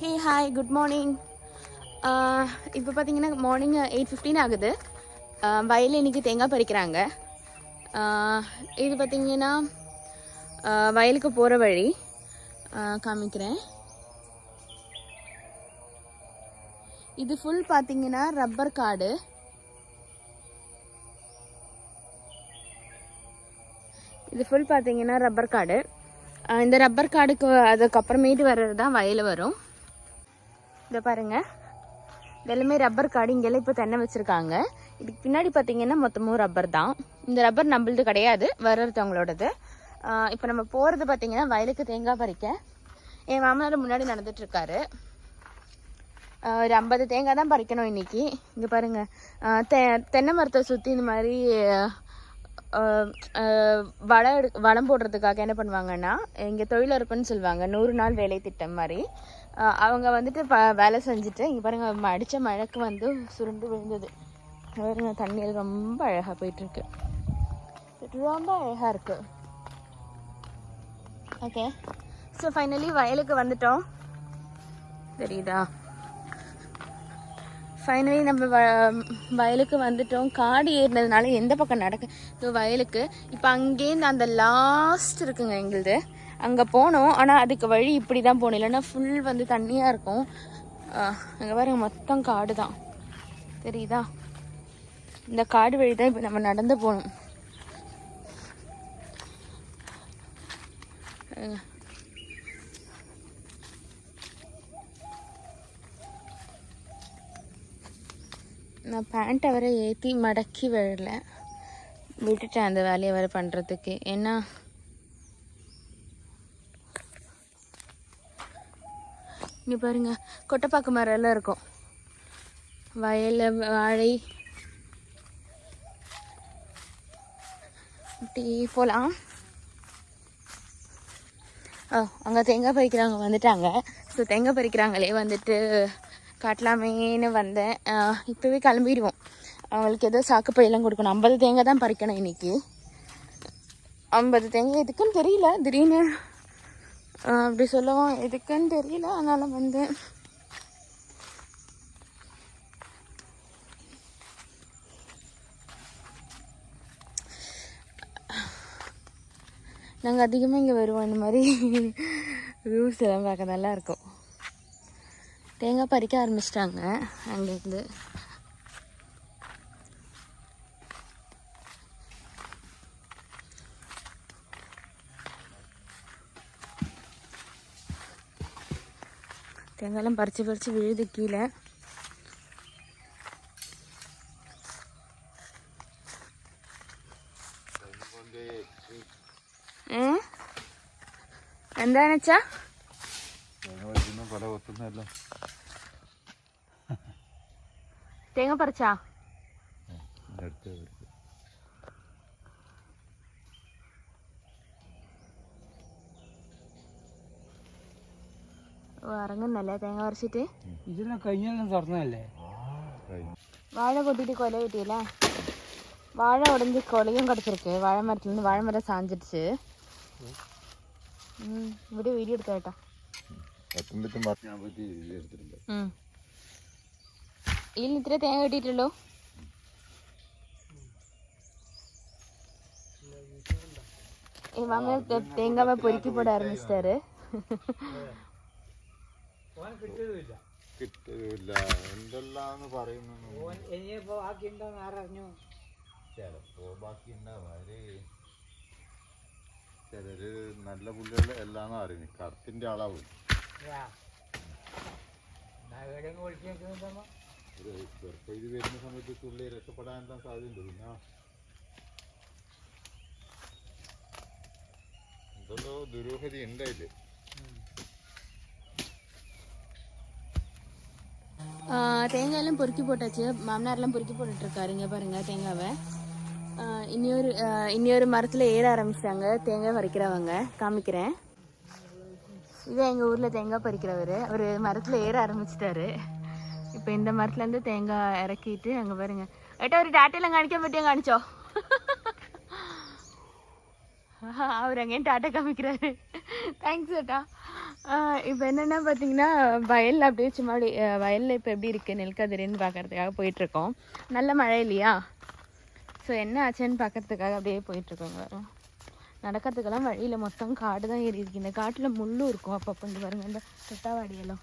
Hey hi good morning. இப்போ பார்த்தீங்கன்னா morning 8:15 ஆகுது. வயலில் இன்றைக்கி தேங்காய் பறிக்கிறாங்க. இது பார்த்திங்கன்னா வயலுக்கு போகிற வழி காமிக்கிறேன். இது ஃபுல் பார்த்திங்கன்னா ரப்பர் காடு. இந்த ரப்பர் காடுக்கு அதுக்கப்புறமேட்டு வர்றது தான் வயல் வரும். இதை பாருங்கள், இதெல்லாமே ரப்பர் காடு. இங்கெல்லாம் இப்போ தென்னை வச்சுருக்காங்க. இதுக்கு பின்னாடி பார்த்தீங்கன்னா மொத்தமும் ரப்பர் தான். இந்த ரப்பர் நம்மளது கிடையாது, வர்றவங்களோடது. இப்போ நம்ம போகிறது பார்த்தீங்கன்னா வயலுக்கு தேங்காய் பறிக்க. என் மாமனார் முன்னாடி நடந்துட்டுருக்காரு. ஒரு 50 தேங்காய் தான் பறிக்கணும் இன்னைக்கு. இங்கே பாருங்கள், தென்னை மரத்தை சுற்றி இந்த மாதிரி வளம் போடுறதுக்காக என்ன பண்ணுவாங்கன்னா, இங்கே தொழிலுறப்புன்னு சொல்லுவாங்க, 100 நாள் வேலை திட்டம் மாதிரி. அவங்க வந்துட்டு வேலை செஞ்சுட்டு இங்கே பாருங்கள், அடித்த மழைக்கு வந்து சுருண்டு விழுந்தது. பாருங்க, தண்ணியில் ரொம்ப அழகாக போயிட்டுருக்கு, ரொம்ப அழகாக இருக்குது. ஓகே, ஸோ ஃபைனலி வயலுக்கு வந்துட்டோம். தெரியுதா? ஃபைனலி நம்ம வயலுக்கு வந்துட்டோம். காடு ஏறினதுனால எந்த பக்கம் நடக்க வயலுக்கு இப்போ அங்கேருந்து அந்த லாஸ்ட் இருக்குங்க எங்களுது, அங்கே போனோம். ஆனால் அதுக்கு வழி இப்படி தான் போகணும், இல்லைன்னா ஃபுல் வந்து தண்ணியாக இருக்கும். அங்கே பாருங்க, மொத்தம் காடு தான். தெரியுதா? இந்த காடு வழி தான் இப்போ நம்ம நடந்து போகணும். நான் பேண்ட்டை வர ஏற்றி மடக்கி விட்டுட்டேன் அந்த வேலையை வர பண்ணுறதுக்கு. ஏன்னா இங்கே பாருங்கள், கொட்டைப்பாக்கு மரம் எல்லாம் இருக்கும் வயலில். வாழை இப்படி போகலாம். அங்கே தேங்காய் பறிக்கிறாங்க வந்துட்டாங்க. ஸோ தேங்காய் பறிக்கிறாங்களே வந்துட்டு காட்டலாமேன்னு வந்தேன். இப்போவே கிளம்பிடுவோம். அவங்களுக்கு ஏதோ சாக்கு பையெல்லாம் கொடுக்கணும். 50 தேங்காய் தான் பறிக்கணும் இன்னைக்கு. 50 தேங்காய் எதுக்குன்னு தெரியல, திடீர்னு அப்படி சொல்லவும் எதுக்குன்னு தெரியல, அதனால வந்து நாங்கள் அதிகமாக இங்கே வருவோம். இந்த மாதிரி வியூஸ் எல்லாம் பார்க்க நல்லா இருக்கும். தேங்காய் பறிக்க ஆரம்பிச்சிட்டாங்க அங்கேருந்து. தேங்காயெல்லாம் பறித்து விழுது கீழே. എന്താണെച്ചാ തേങ്ങ പറിച്ചാ? ഇറങ്ങുന്നല്ലേ തേങ്ങ പറിച്ചിട്ട്? ഇതിനെ കഴിഞ്ഞാലും തുറന്നല്ലേ. വാഴ കൊട്ടിട്ട് കൊല കിട്ടിയല്ലേ. വാഴ ഉടஞ்சி കൊലയും കിടച്ചിருக்கு. വാഴ മരത്തിലിருந்து വാഴ മരം സാഞ്ചിடுச்சு. ഇവിടെ വീഡിയോ എടുക്കാം കേട്ടോ. ഇതിൽ ഇത്ര തേങ്ങ കിട്ടിയിട്ടുള്ളൂ. മാമ തേങ്ങാവ പൊരിക്കി പോട ആരംഭിച്ചിട്ടാரு. എന്തെല്ലാന്ന് പറയുന്നു. ചിലപ്പോ ബാക്കി ചിലര് നല്ല പുല്ലുകൾ എല്ലാം അറിഞ്ഞു. കടത്തിന്റെ അളവ് ഇത് വരുന്ന സമയത്ത് തുള്ളി രക്ഷപ്പെടാനെല്ലാം സാധ്യതയുണ്ട്. പിന്നെ എന്തെല്ലോ ദുരൂഹത ഉണ്ടായില്ലേ. தேங்காயெல்லாம் பொறுக்கி போட்டாச்சு. மாமனாரெல்லாம் பொறுக்கி போட்டுட்ருக்காரு. இங்கே பாருங்கள் தேங்காவை. இன்னொரு மரத்தில் ஏற ஆரம்பிச்சிட்டாங்க தேங்காய் பறிக்கிறவங்க. காமிக்கிறேன். இது எங்கள் ஊரில் தேங்காய் பறிக்கிறவர். அவர் மரத்தில் ஏற ஆரம்பிச்சிட்டாரு. இப்போ இந்த மரத்துலேருந்து தேங்காய் இறக்கிட்டு அங்கே பாருங்க. ஏட்டா ஒரு டாட்டெல்லாம் காணிக்க பற்றியும் காணிச்சோ. அவர் அங்கேயும் டாட்டா காமிக்கிறாரு. தேங்க்ஸ் ஏட்டா. இப்போ என்னென்னா பார்த்தீங்கன்னா வயலில் அப்படியே சும்மா அப்படி வயலில் இப்போ எப்படி இருக்குது நெல்கதிரின்னு பார்க்கறதுக்காக போயிட்டுருக்கோம். நல்ல மழை இல்லையா? ஸோ என்ன ஆச்சுன்னு பார்க்கறதுக்காக அப்படியே போயிட்டுருக்கோங்க. நடக்கிறதுக்கெல்லாம் வழியில் மொத்தம் காடு தான் ஏறி இருக்கு. இந்த காட்டில் முள்ளும் இருக்கும் அப்பப்போ. இங்கே பாருங்க இந்த தொட்டாவாடியெல்லாம்.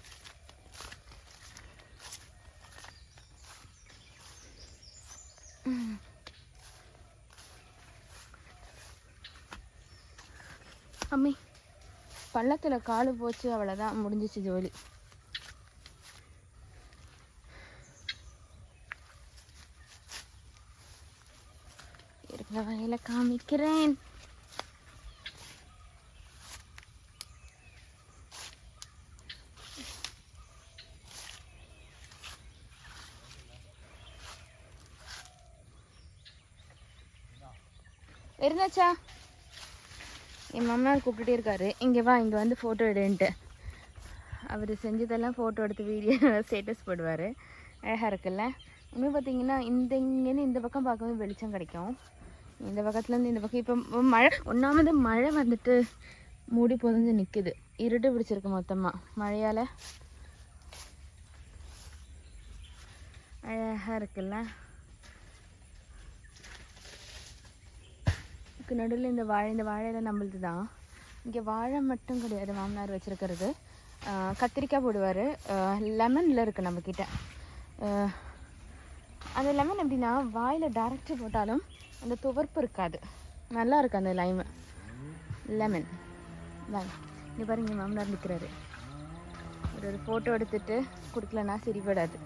அம்மி பள்ளத்தில் காலு போச்சு, அவ்வளோதான், முடிஞ்சிச்சு ஜோலி. இருக்க வகையில காமிக்கிறேன். இருந்தாச்சா? என் மாமனார் கூப்பிட்டுட்டே இருக்காரு, இங்கே வா இங்கே வந்து ஃபோட்டோ எடுன்ட்டு. அவர் செஞ்சதெல்லாம் ஃபோட்டோ எடுத்து வீடியோ ஸ்டேட்டஸ் போடுவார். அழகாக இருக்குல்ல? இன்னும் பார்த்தீங்கன்னா இங்கேருந்து இந்த பக்கம் பார்க்கும்போது வெளிச்சம் கிடைக்கும். இந்த பக்கத்துலேருந்து இந்த பக்கம் இப்போ மழை ஒன்றாமது மழை வந்துட்டு மூடி பொதிஞ்சு நிற்குது. இருட்டு பிடிச்சிருக்கு மொத்தமாக மழையால். அழகாக இருக்குல்ல? நடுவில் இந்த வாழையில நம்மளுது தான். இங்கே வாழை மட்டும் கிடையாது மாமனார் வச்சுருக்கிறது. கத்திரிக்காய் போடுவார். லெமனில் இருக்குது நம்மக்கிட்ட. அந்த லெமன் எப்படின்னா வாயில் டைரக்டாக போட்டாலும் அந்த துவர்ப்பு இருக்காது, நல்லா இருக்குது அந்த லெமன். இங்கே பாருங்க மாமனார் நிற்கிறாரு. ஒரு ஃபோட்டோ எடுத்துகிட்டு கொடுக்கலன்னா சரிப்படாது.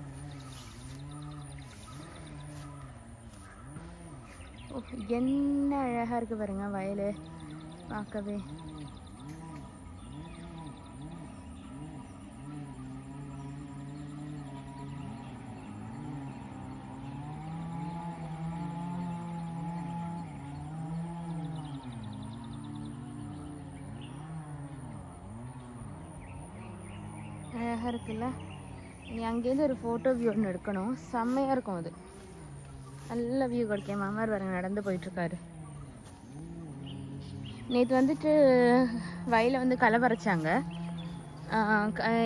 என்ன அழகாக இருக்குது பாருங்க வயல் பார்க்கவே. அழகாக இருக்குல்ல? நீ அங்கேருந்து ஒரு ஃபோட்டோ வியூ ஒன்று எடுக்கணும், செம்மையாக இருக்கும் அது. நல்ல வியூ கிடைக்கும். மாமனார் வரங்க நடந்து போயிட்டுருக்காரு. நேற்று வந்துட்டு வயலில் வந்து களை பறிச்சாங்க.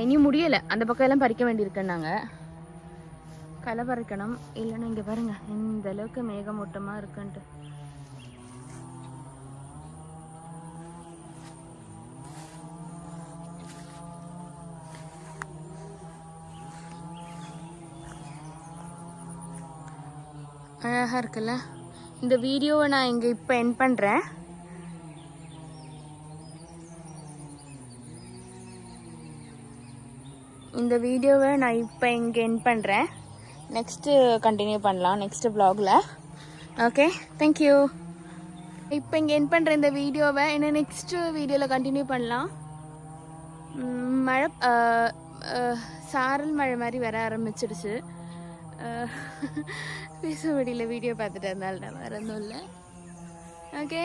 இனியும் முடியலை, அந்த பக்கம் எல்லாம் பறிக்க வேண்டியிருக்குன்னாங்க. களை பறிக்கணும். இல்லைன்னா இங்கே பாருங்க இந்த அளவுக்கு மேகமூட்டமாக இருக்குன்ட்டு. அழகாக இருக்குல்ல? இந்த வீடியோவை நான் இங்கே இப்போ எண்ட் பண்ணுறேன். இந்த வீடியோவை நான் இப்போ இங்கே எண்ட் பண்ணுறேன். நெக்ஸ்ட்டு கண்டினியூ பண்ணலாம் நெக்ஸ்ட்டு வ்ளாகில். Okay, thank you. இப்போ இங்கே எண்ட் பண்ணுற இந்த வீடியோவை என்ன நெக்ஸ்ட்டு வீடியோவில் கண்டினியூ பண்ணலாம். மழை சாரல் மழை மாதிரி வர ஆரம்பிச்சிடுச்சு. பேச முடியல வீடியோ பார்த்துட்டு, இருந்தாலும் வேறு ஒன்றும் இல்லை. ஓகே.